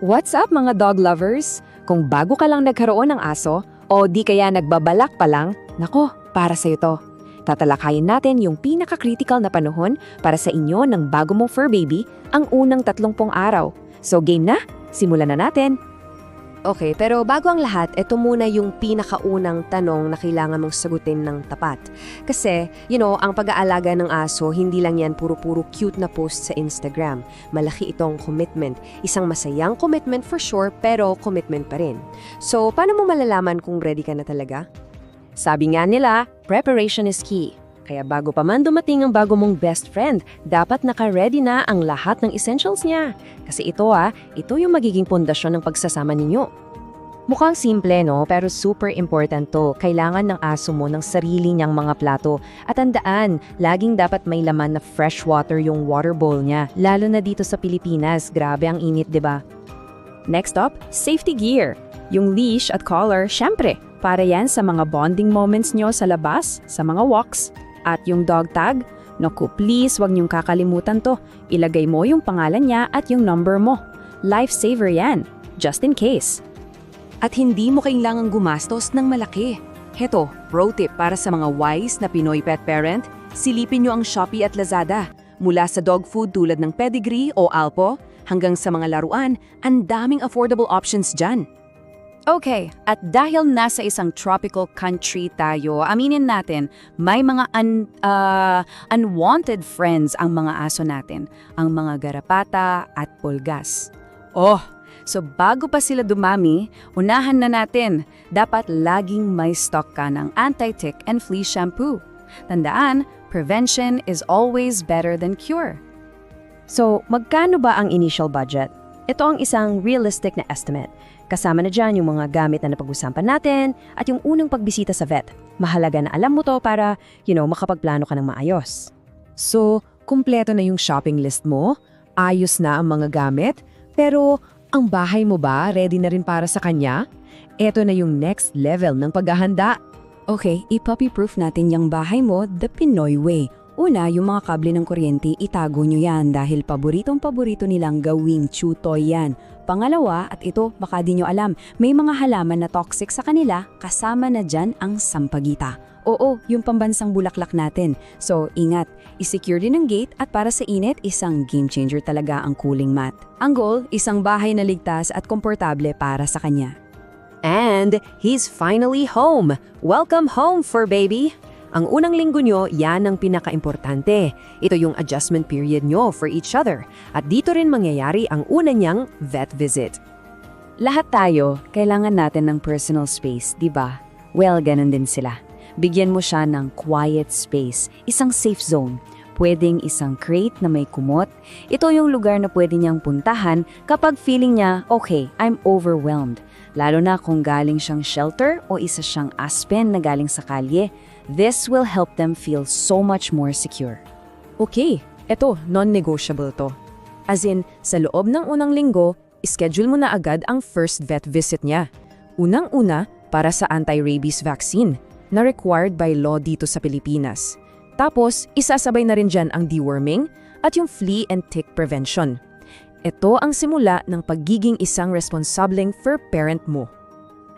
What's up mga dog lovers? Kung bago ka lang nagkaroon ng aso o di kaya nagbabalak pa lang, nako, para sa'yo to. Tatalakayin natin yung pinaka-critical na panahon para sa inyo ng bago mong fur baby ang unang 30 araw. So game na? Simulan na natin! Okay, pero bago ang lahat, ito muna yung pinakaunang tanong na kailangan mong sagutin ng tapat. Kasi, ang pag-aalaga ng aso, hindi lang yan puro-puro cute na post sa Instagram. Malaki itong commitment. Isang masayang commitment for sure, pero commitment pa rin. So, paano mo malalaman kung ready ka na talaga? Sabi nga nila, preparation is key. Kaya bago pa man dumating ang bago mong best friend, dapat naka-ready na ang lahat ng essentials niya. Kasi ito yung magiging pundasyon ng pagsasama ninyo. Mukhang simple no, pero super important to. Kailangan ng aso mo ng sarili niyang mga plato. At tandaan, laging dapat may laman na fresh water yung water bowl niya. Lalo na dito sa Pilipinas, grabe ang init, 'di ba? Next up, safety gear. Yung leash at collar, syempre, para yan sa mga bonding moments nyo sa labas, sa mga walks. At yung dog tag, naku please wag niyong kakalimutan to. Ilagay mo yung pangalan niya at yung number mo. Lifesaver yan, just in case. At hindi mo kailangang gumastos ng malaki. Heto, pro tip para sa mga wise na Pinoy pet parent, silipin nyo ang Shopee at Lazada. Mula sa dog food tulad ng pedigree o Alpo, hanggang sa mga laruan, ang daming affordable options dyan. Okay, at dahil nasa isang tropical country tayo, aminin natin, may mga unwanted friends ang mga aso natin, ang mga garapata at pulgas. So bago pa sila dumami, unahan na natin, dapat laging may stock ka ng anti-tick and flea shampoo. Tandaan, prevention is always better than cure. So, magkano ba ang initial budget? Ito ang isang realistic na estimate. Kasama na dyan yung mga gamit na napag-usapan natin at yung unang pagbisita sa vet. Mahalaga na alam mo to para, makapagplano ka ng maayos. So, kumpleto na yung shopping list mo, ayos na ang mga gamit, pero ang bahay mo ba ready na rin para sa kanya? Ito na yung next level ng paghahanda. Okay, i-puppy-proof natin yung bahay mo the Pinoy way. Una, yung mga kable ng kuryente, itago nyo yan dahil paboritong-paborito nilang gawing chutoy yan. Pangalawa, at ito baka di nyo alam, may mga halaman na toxic sa kanila, kasama na dyan ang sampagita. Oo, yung pambansang bulaklak natin. So, ingat, i-secure din ang gate at para sa init, isang game changer talaga ang cooling mat. Ang goal, isang bahay na ligtas at komportable para sa kanya. And he's finally home! Welcome home, fur baby! Ang unang linggo nyo, yan ang pinaka-importante. Ito yung adjustment period nyo for each other. At dito rin mangyayari ang una niyang vet visit. Lahat tayo, kailangan natin ng personal space, di ba? Well, ganun din sila. Bigyan mo siya ng quiet space, isang safe zone. Pwedeng isang crate na may kumot. Ito yung lugar na pwede niyang puntahan kapag feeling niya, okay, I'm overwhelmed. Lalo na kung galing siyang shelter o isa siyang aspen na galing sa kalye. This will help them feel so much more secure. Okay, eto, non-negotiable to. As in, sa loob ng unang linggo, schedule mo na agad ang first vet visit niya. Unang-una, para sa anti-rabies vaccine, na required by law dito sa Pilipinas. Tapos, isasabay na rin dyan ang deworming at yung flea and tick prevention. Ito ang simula ng pagiging isang responsableng fur parent mo.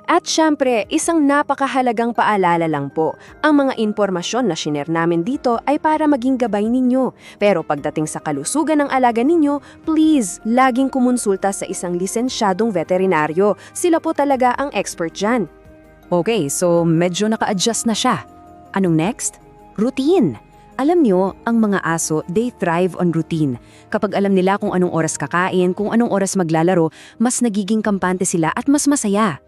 At syempre, isang napakahalagang paalala lang po. Ang mga impormasyon na shiner namin dito ay para maging gabay ninyo. Pero pagdating sa kalusugan ng alaga ninyo, please, laging kumonsulta sa isang lisensyadong veterinaryo. Sila po talaga ang expert dyan. Okay, so medyo naka-adjust na siya. Anong next? Routine. Alam nyo, ang mga aso, they thrive on routine. Kapag alam nila kung anong oras kakain, kung anong oras maglalaro, mas nagiging kampante sila at mas masaya.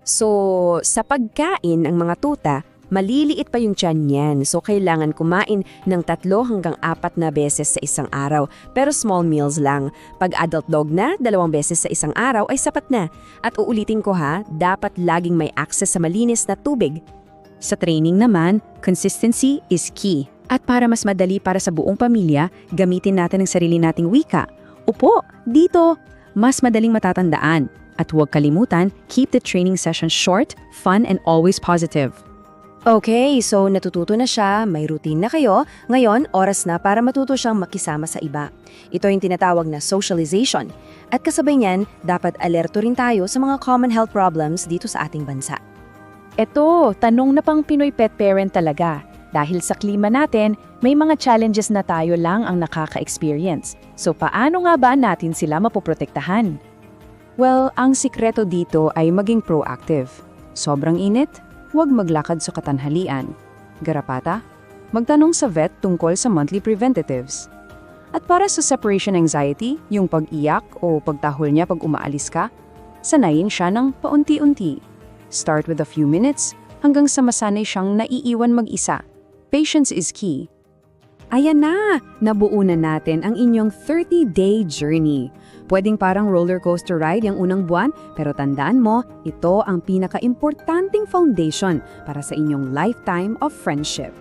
So, sa pagkain ng mga tuta, maliliit pa yung tiyan niyan. So, kailangan kumain ng 3 hanggang 4 na beses sa isang araw. Pero small meals lang. Pag adult dog na, 2 beses sa isang araw ay sapat na. At uulitin ko dapat laging may access sa malinis na tubig. Sa training naman, consistency is key. At para mas madali para sa buong pamilya, gamitin natin ang sarili nating wika. Upo, dito, mas madaling matatandaan. At huwag kalimutan, keep the training session short, fun, and always positive. Okay, so natututo na siya, may routine na kayo. Ngayon, oras na para matuto siyang makisama sa iba. Ito yung tinatawag na socialization. At kasabay niyan, dapat alerto rin tayo sa mga common health problems dito sa ating bansa. Eto, tanong na pang Pinoy pet parent talaga. Dahil sa klima natin, may mga challenges na tayo lang ang nakaka-experience. So paano nga ba natin sila mapoprotektahan? Well, ang sikreto dito ay maging proactive. Sobrang init? Huwag maglakad sa katanghalian. Garapata? Magtanong sa vet tungkol sa monthly preventatives. At para sa separation anxiety, yung pag-iyak o pagtahol niya pag umaalis ka, sanayin siya ng paunti-unti. Start with a few minutes hanggang sa masanay siyang naiiwan mag-isa. Patience is key. Ayan na! Nabuo na natin ang inyong 30-day journey. Pwedeng parang roller coaster ride yung unang buwan, pero tandaan mo, ito ang pinaka-importanting foundation para sa inyong lifetime of friendship.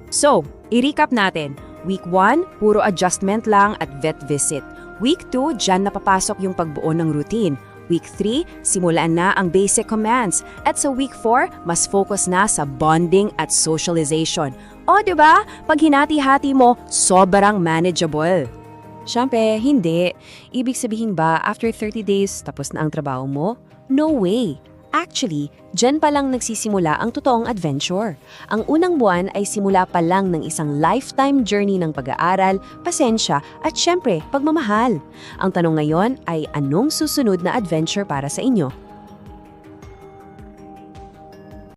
So, i-recap natin. Week 1, puro adjustment lang at vet visit. Week 2, dyan napapasok yung pagbuo ng routine. Week 3, simulan na ang basic commands. At sa Week 4, mas focus na sa bonding at socialization. O, diba? Pag hinati-hati mo, sobrang manageable. Siyempre, hindi. Ibig sabihin ba, after 30 days, tapos na ang trabaho mo? No way! Actually, dyan pa lang nagsisimula ang totoong adventure. Ang unang buwan ay simula pa lang ng isang lifetime journey ng pag-aaral, pasensya, at syempre, pagmamahal. Ang tanong ngayon ay anong susunod na adventure para sa inyo?